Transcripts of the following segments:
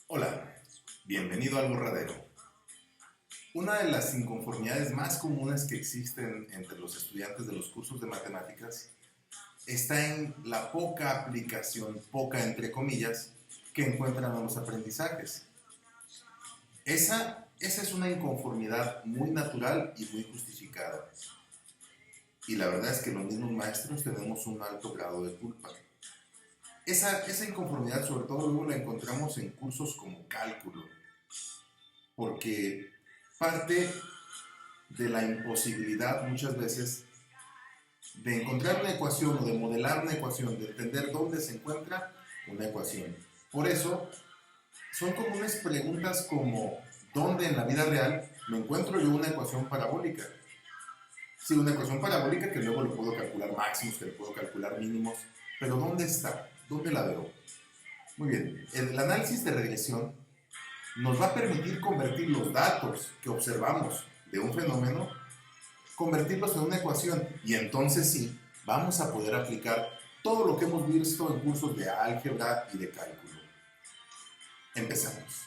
Hola, bienvenido al Borradero. Una de las inconformidades más comunes que existen entre los estudiantes de los cursos de matemáticas está en la poca aplicación, poca entre comillas, que encuentran en los aprendizajes. Esa es una inconformidad muy natural y muy justificada. Y la verdad es que los mismos maestros tenemos un alto grado de culpa. Esa inconformidad sobre todo luego la encontramos en cursos como cálculo, porque parte de la imposibilidad muchas veces de encontrar una ecuación o de modelar una ecuación, de entender dónde se encuentra una ecuación. Por eso, son comunes preguntas como ¿dónde en la vida real me encuentro yo una ecuación parabólica? Sí, una ecuación parabólica que luego le puedo calcular máximos, que le puedo calcular mínimos, pero ¿dónde está? ¿Dónde la veo? Muy bien, el análisis de regresión nos va a permitir convertir los datos que observamos de un fenómeno, convertirlos en una ecuación y entonces sí, vamos a poder aplicar todo lo que hemos visto en cursos de álgebra y de cálculo. Empezamos.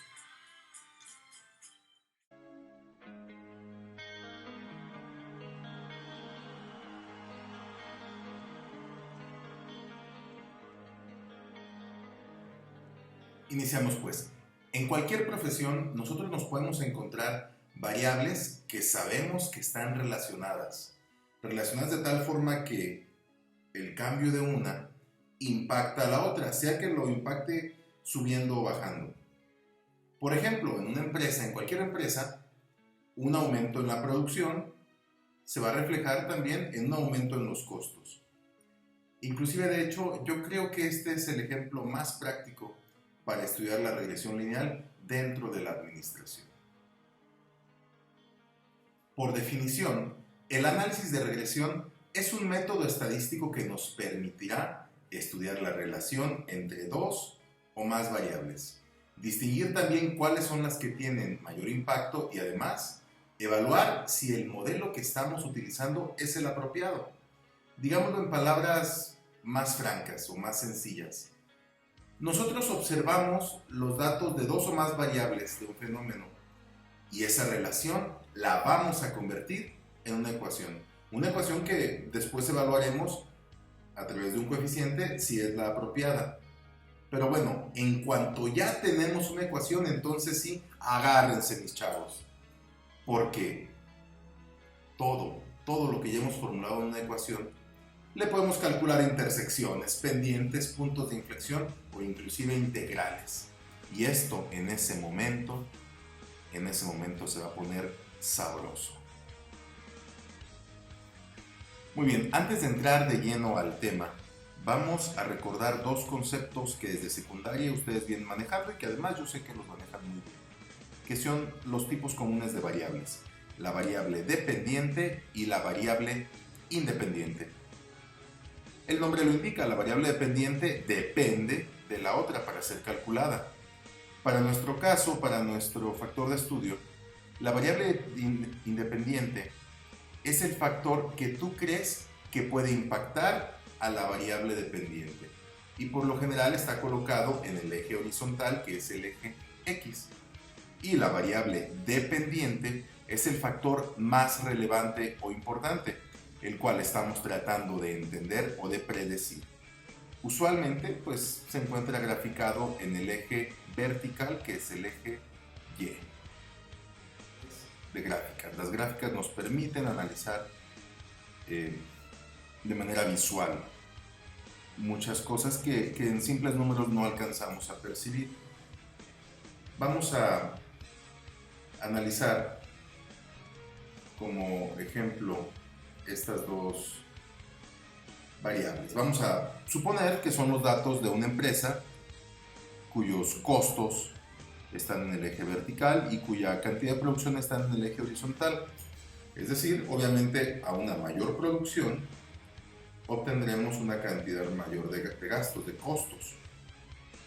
Iniciamos pues. En cualquier profesión nosotros nos podemos encontrar variables que sabemos que están relacionadas. Relacionadas de tal forma que el cambio de una impacta a la otra, sea que lo impacte subiendo o bajando. Por ejemplo, en una empresa, en cualquier empresa, un aumento en la producción se va a reflejar también en un aumento en los costos. Inclusive, de hecho, yo creo que este es el ejemplo más práctico para estudiar la regresión lineal dentro de la administración. Por definición, el análisis de regresión es un método estadístico que nos permitirá estudiar la relación entre dos o más variables, distinguir también cuáles son las que tienen mayor impacto y además evaluar si el modelo que estamos utilizando es el apropiado. Digámoslo en palabras más francas o más sencillas. Nosotros observamos los datos de dos o más variables de un fenómeno y esa relación la vamos a convertir en una ecuación. Una ecuación que después evaluaremos a través de un coeficiente si es la apropiada. Pero bueno, en cuanto ya tenemos una ecuación, entonces sí, agárrense mis chavos. Porque todo lo que ya hemos formulado en una ecuación, le podemos calcular intersecciones, pendientes, puntos de inflexión o inclusive integrales. Y esto en ese momento se va a poner sabroso. Muy bien, antes de entrar de lleno al tema, vamos a recordar dos conceptos que desde secundaria ustedes vienen manejando y que además yo sé que los manejan muy bien, que son los tipos comunes de variables, la variable dependiente y la variable independiente. El nombre lo indica, la variable dependiente depende de la otra para ser calculada. Para nuestro caso, para nuestro factor de estudio, la variable independiente es el factor que tú crees que puede impactar a la variable dependiente. Y por lo general está colocado en el eje horizontal, que es el eje X. Y la variable dependiente es el factor más relevante o importante, el cual estamos tratando de entender o de predecir. Usualmente pues se encuentra graficado en el eje vertical, que es el eje Y de gráficas. Las gráficas nos permiten analizar de manera visual muchas cosas que en simples números no alcanzamos a percibir. Vamos a analizar como ejemplo estas dos variables. Vamos a suponer que son los datos de una empresa cuyos costos están en el eje vertical y cuya cantidad de producción está en el eje horizontal. Es decir, obviamente a una mayor producción obtendremos una cantidad mayor de gastos, de costos.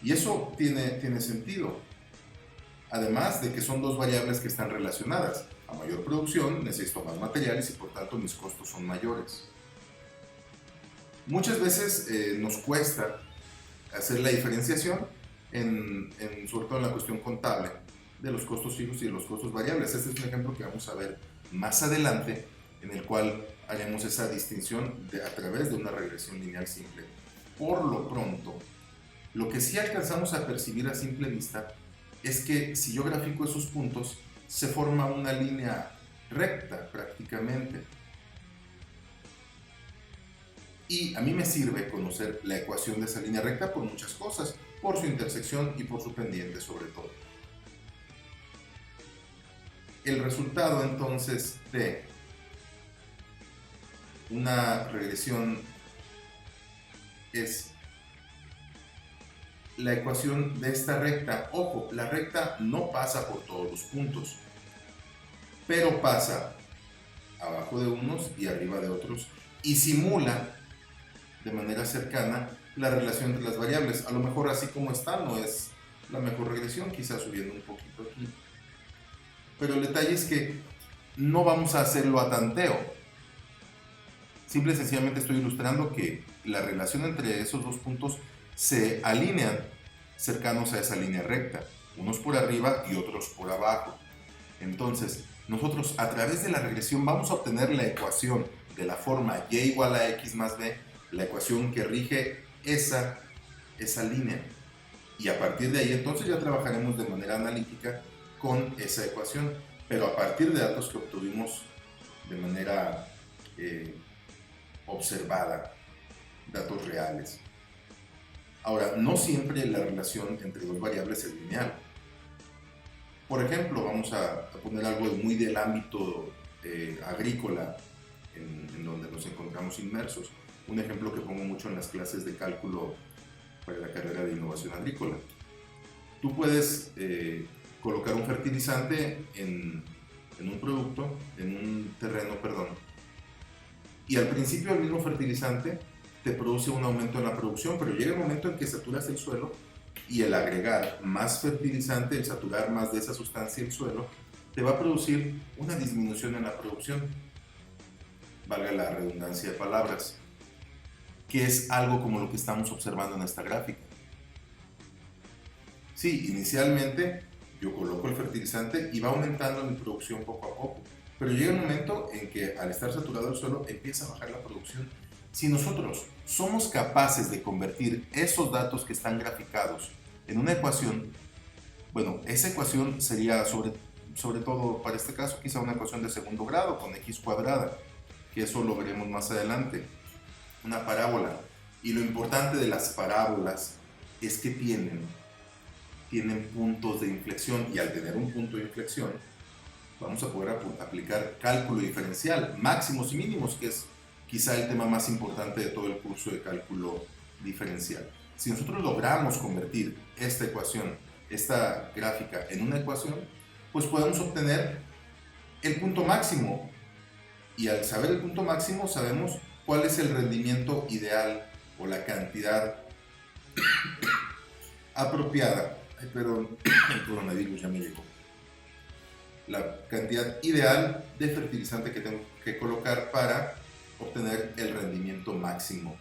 Y eso tiene sentido. Además de que son dos variables que están relacionadas. A mayor producción necesito más materiales y por tanto mis costos son mayores. Muchas veces nos cuesta hacer la diferenciación sobre todo en la cuestión contable de los costos fijos y de los costos variables. Este es un ejemplo que vamos a ver más adelante, en el cual haremos esa distinción a través de una regresión lineal simple. Por lo pronto, lo que sí alcanzamos a percibir a simple vista es que si yo grafico esos puntos, se forma una línea recta prácticamente. Y a mí me sirve conocer la ecuación de esa línea recta por muchas cosas, por su intersección y por su pendiente sobre todo. El resultado entonces de una regresión es la ecuación de esta recta. Ojo, la recta no pasa por todos los puntos, pero pasa abajo de unos y arriba de otros y simula de manera cercana la relación entre las variables. A lo mejor así como está no es la mejor regresión, quizás subiendo un poquito aquí. Pero el detalle es que no vamos a hacerlo a tanteo. Simple y sencillamente estoy ilustrando que la relación entre esos dos puntos se alinean cercanos a esa línea recta, unos por arriba y otros por abajo. Entonces, nosotros a través de la regresión vamos a obtener la ecuación de la forma y igual a x más b, la ecuación que rige esa línea. Y a partir de ahí entonces ya trabajaremos de manera analítica con esa ecuación, pero a partir de datos que obtuvimos de manera observada, datos reales. Ahora, no siempre la relación entre dos variables es lineal. Por ejemplo, vamos a poner algo muy del ámbito agrícola en donde nos encontramos inmersos. Un ejemplo que pongo mucho en las clases de cálculo para la carrera de innovación agrícola. Tú puedes colocar un fertilizante en un producto, en un terreno, perdón, y al principio el mismo fertilizante te produce un aumento en la producción, pero llega el momento en que saturas el suelo y el agregar más fertilizante, el saturar más de esa sustancia el suelo, te va a producir una disminución en la producción, valga la redundancia de palabras, que es algo como lo que estamos observando en esta gráfica. Sí, inicialmente yo coloco el fertilizante y va aumentando mi producción poco a poco, pero llega un momento en que al estar saturado el suelo empieza a bajar la producción. Si nosotros somos capaces de convertir esos datos que están graficados en una ecuación, bueno, esa ecuación sería sobre todo para este caso quizá una ecuación de segundo grado con x cuadrada, que eso lo veremos más adelante, una parábola. Y lo importante de las parábolas es que tienen puntos de inflexión, y al tener un punto de inflexión vamos a poder aplicar cálculo diferencial, máximos y mínimos, que es quizá el tema más importante de todo el curso de cálculo diferencial. Si nosotros logramos convertir esta ecuación, esta gráfica, en una ecuación, pues podemos obtener el punto máximo. Y al saber el punto máximo, sabemos cuál es el rendimiento ideal o la cantidad apropiada. Ay, perdón, el coronavirus ya me llegó. La cantidad ideal de fertilizante que tengo que colocar para obtener el rendimiento máximo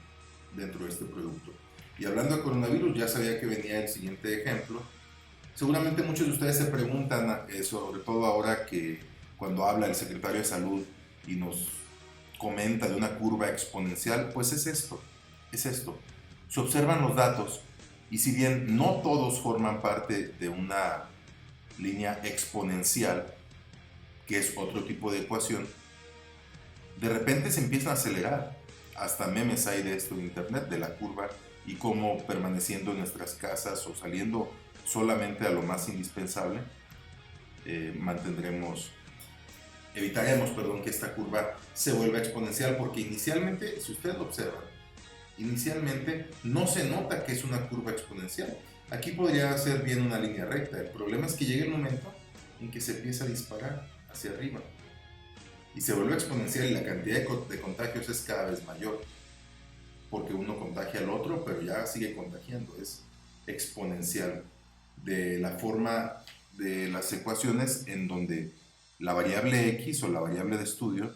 dentro de este producto. Y hablando de coronavirus, ya sabía que venía el siguiente ejemplo. Seguramente muchos de ustedes se preguntan, sobre todo ahora que cuando habla el secretario de Salud y nos comenta de una curva exponencial, pues es esto. Se observan los datos y si bien no todos forman parte de una línea exponencial, que es otro tipo de ecuación, de repente se empiezan a acelerar. Hasta memes hay de esto en internet, de la curva y cómo permaneciendo en nuestras casas o saliendo solamente a lo más indispensable, evitaremos que esta curva se vuelva exponencial, porque inicialmente, si ustedes lo observan, inicialmente no se nota que es una curva exponencial. Aquí podría ser bien una línea recta. El problema es que llega el momento en que se empieza a disparar hacia arriba y se vuelve exponencial y la cantidad de contagios es cada vez mayor, porque uno contagia al otro, pero ya sigue contagiando. Es exponencial, de la forma de las ecuaciones en donde la variable x o la variable de estudio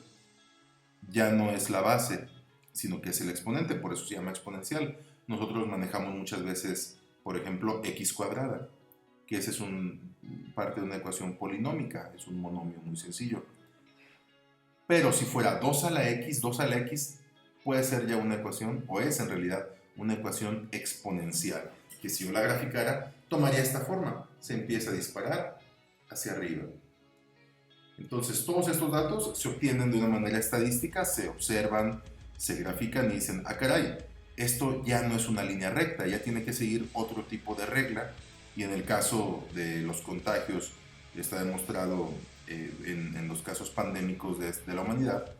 ya no es la base, sino que es el exponente, por eso se llama exponencial. Nosotros manejamos muchas veces por ejemplo, x cuadrada, que ese es parte de una ecuación polinómica, es un monomio muy sencillo. Pero si fuera 2 a la x puede ser ya una ecuación, o es en realidad una ecuación exponencial, que si yo la graficara, tomaría esta forma. Se empieza a disparar hacia arriba. Entonces, todos estos datos se obtienen de una manera estadística, se observan, se grafican y dicen, ah, caray, esto ya no es una línea recta, ya tiene que seguir otro tipo de regla. Y en el caso de los contagios, está demostrado en los casos pandémicos de la humanidad,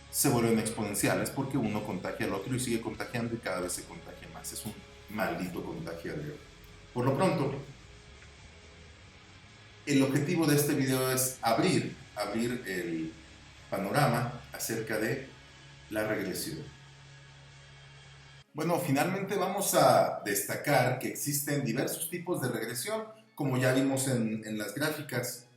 se vuelven exponenciales porque uno contagia al otro y sigue contagiando y cada vez se contagia más. Es un maldito contagiadero. Por lo pronto, el objetivo de este video es abrir el panorama acerca de la regresión. Bueno, finalmente vamos a destacar que existen diversos tipos de regresión, como ya vimos en las gráficas.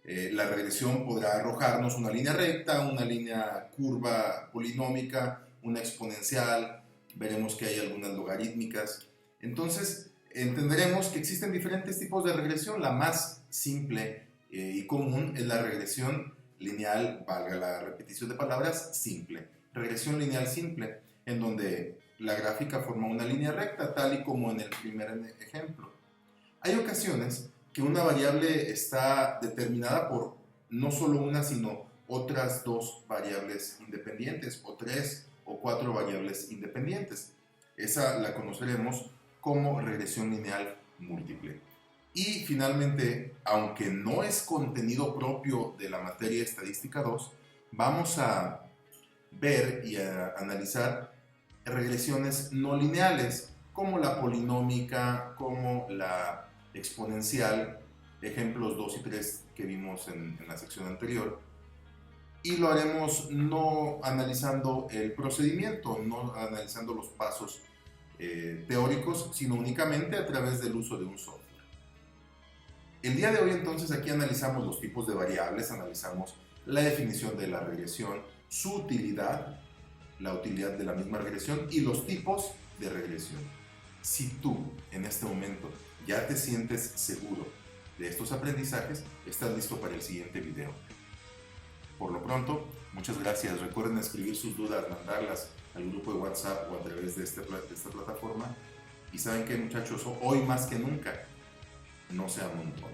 La regresión podrá arrojarnos una línea recta, una línea curva polinómica, una exponencial, veremos que hay algunas logarítmicas. Entonces, entenderemos que existen diferentes tipos de regresión. La más simple y común es la regresión lineal, valga la repetición de palabras, simple. Regresión lineal simple, en donde la gráfica forma una línea recta, tal y como en el primer ejemplo. Hay ocasiones que una variable está determinada por no solo una, sino otras dos variables independientes, o 3 o 4 variables independientes. Esa la conoceremos como regresión lineal múltiple. Y finalmente, aunque no es contenido propio de la materia estadística 2, vamos a ver y a analizar regresiones no lineales, como la polinómica, como la exponencial, ejemplos 2 y 3 que vimos en la sección anterior, y lo haremos no analizando el procedimiento, no analizando los pasos teóricos, sino únicamente a través del uso de un software. El día de hoy entonces aquí analizamos los tipos de variables, analizamos la definición de la regresión, su utilidad, la utilidad de la misma regresión y los tipos de regresión. Si tú en este momento ya te sientes seguro de estos aprendizajes, estás listo para el siguiente video. Por lo pronto, muchas gracias. Recuerden escribir sus dudas, mandarlas al grupo de WhatsApp o a través de esta plataforma. Y saben que, muchachos, hoy más que nunca, no sean monótonos.